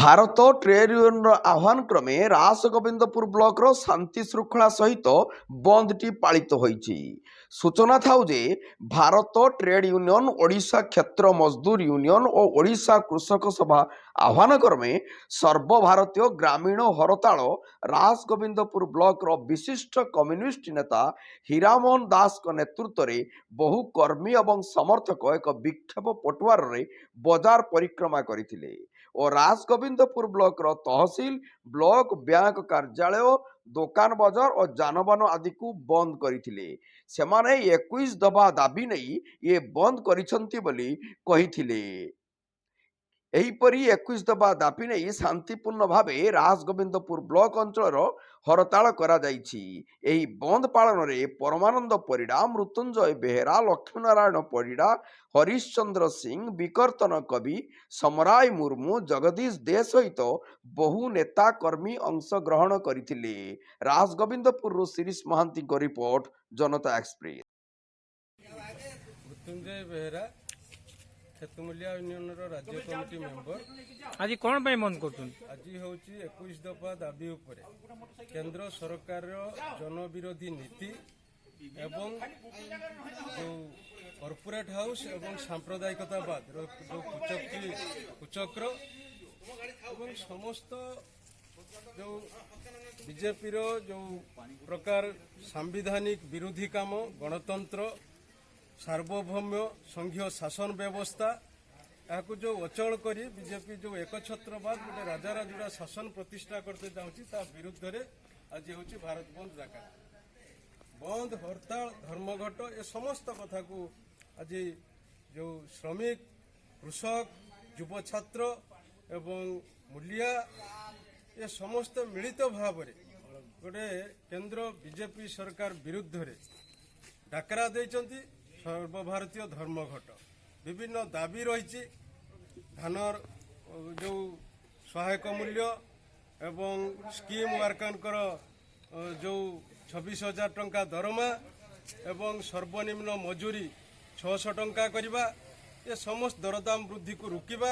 Bharat trade union आह्वान क्रमे Rasgovindpur block शांति श्रृंखला सहित बंद टी पालित होईछि। सूचना थाउ जे भारत ट्रेड यूनियन, ओडिशा क्षेत्र मजदूर यूनियन और ओडिशा कृषक सभा आह्वान क्रमे सर्वभारतीय ग्रामीण हरताल रासगोविंदपुर ब्लॉक विशिष्ट कम्युनिस्ट नेता हीरामोहन दास नेतृत्व में बहु कर्मी और समर्थक एक विक्षोभ पटुआर बजार परिक्रमा करथिले और रासगोविंदपुर ब्लॉक तहसील, ब्लॉक, बैंक कार्यालय, दुकान बजार और जानबाहन आदि को बंद करथिले। सेमाने 21 दफा दाबी नहीं ये बंद करिसंती बोली कहिथिले। एहीपरी 21 दफा दाबी नहीं शांतिपूर्ण भावे रासगोविंदपुर ब्लॉक अंचल हरताल करा जाइछि। एही बंद पालन रे परमानंद परिडा, मृत्युंजय बेहेरा, लक्ष्मीनारायण परिडा, हरिश्चंद्र सिंह, विकर्तन कवि, समराय मुर्मू, जगदीश दे सहित बहु नेता कर्मी अंश ग्रहण करथिले। रासगोविंदपुर शिरीष महांती को रिपोर्ट, जनता एक्सप्रेस। मृत्युंजय बेहेरा खेतमुलिया यूनियन राज्य कमिटी मेंबर। आज कौन पे बंद कर आज हूँ 21 दफा दाबी उपरे केंद्र सरकार जनविरोधी नीति एवं जो कॉर्पोरेट हाउस एवं सांप्रदायिकतावाद जो कुचक्र एवं समस्त जो बीजेपी जो प्रकार सांविधानिक विरोधी काम, गणतंत्र, सार्वभौम्य संघीय शासन व्यवस्था या जो अचल करी बीजेपी जो एकछत्रवाद गोटे राजाराजुड़ा शासन प्रतिष्ठा करते चाहूँगी ता विरुद्ध रे आज हूँ भारत बंद डाका। बंद, हड़ताल, धर्मघट ये समस्त कथा को आज जो श्रमिक, कृषक, युव छात्र एवं मूलिया ये समस्त मिलित भाव गोटे केंद्र बीजेपी सरकार विरुद्ध रे डाकरा देइचंती। सर्वभारतीय धर्मघट विभिन्न दाबी रही धानर जो सहायक मूल्य एवं स्कीम वर्कर जो 26,000 टंका दरमा एवं सर्वनिम्न मजूरी 600 टंका करवा, ये समस्त दरदाम वृद्धि को रुकिबा,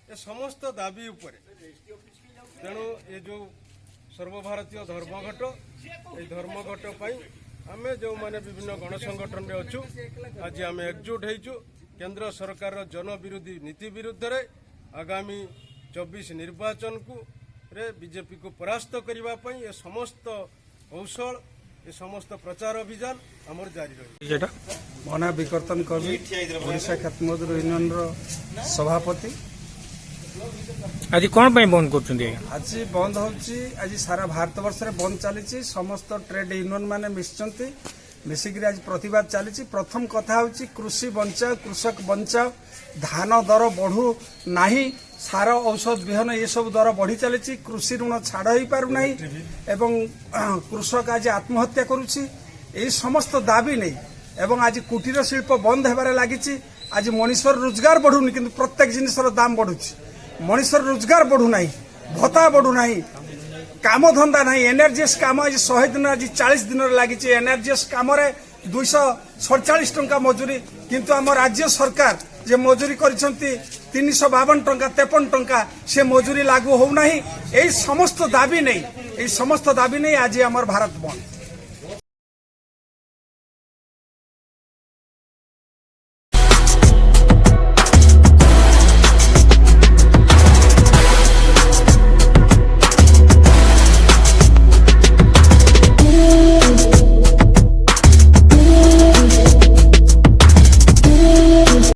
ये समस्त दाबी उपरे तेणु ये जो सर्वभारतीय धर्मघट ये धर्मघट पाई आमे जो माने विभिन्न गणसंगठन रे अच्छु आज आम एकजुट होइछु केंद्र सरकार जनविरोधी नीति विरुद्ध रे आगामी 24 निर्वाचन को रे बीजेपी को परास्त करबा पई ये समस्त कौशल ये समस्त प्रचार अभियान आमर जारी रही। मना विकर्तन कवि ओडिशा क्षेत्र मजदूर यूनियन सभापति। आज कौन पे बंद कर आज बंद होची आज सारा भारत वर्ष रे बंद चली समस्त ट्रेड यूनियन माने मिसिक आज प्रतिवाद चली। प्रथम कथा होची कृषि बंचाओ, कृषक बंचाओ, धान दर बढ़ू नाही, सार औषध विहन ये सब दर बढ़ी चली, कृषि ऋण छाड़ हो पारु नाही एवं कृषक आज आत्महत्या करुछि। एई समस्त दाबी नहीं एवं आज कुटीर शिल्प बंद हेबारे लागिछि। आज मनुष्यर रोजगार बढ़ुनी किंतु प्रत्येक जिनिसर दाम बढ़ुछि। मनुष्यर रोजगार बढ़ू नाही, भत्ता बढ़ू नाही, काम धंदा नाही। एनआरजीएस काम आज 100 दिन आज 40 दिन लगी। एनआरजीएस काम 247 टंका मजूरी किंतु आम राज्य सरकार जे मजूरी करिसंती 352 टंका 53 टंका से मजूरी लागू हो नाही। एई समस्त दाबी नहीं आज आमर भारत बंद।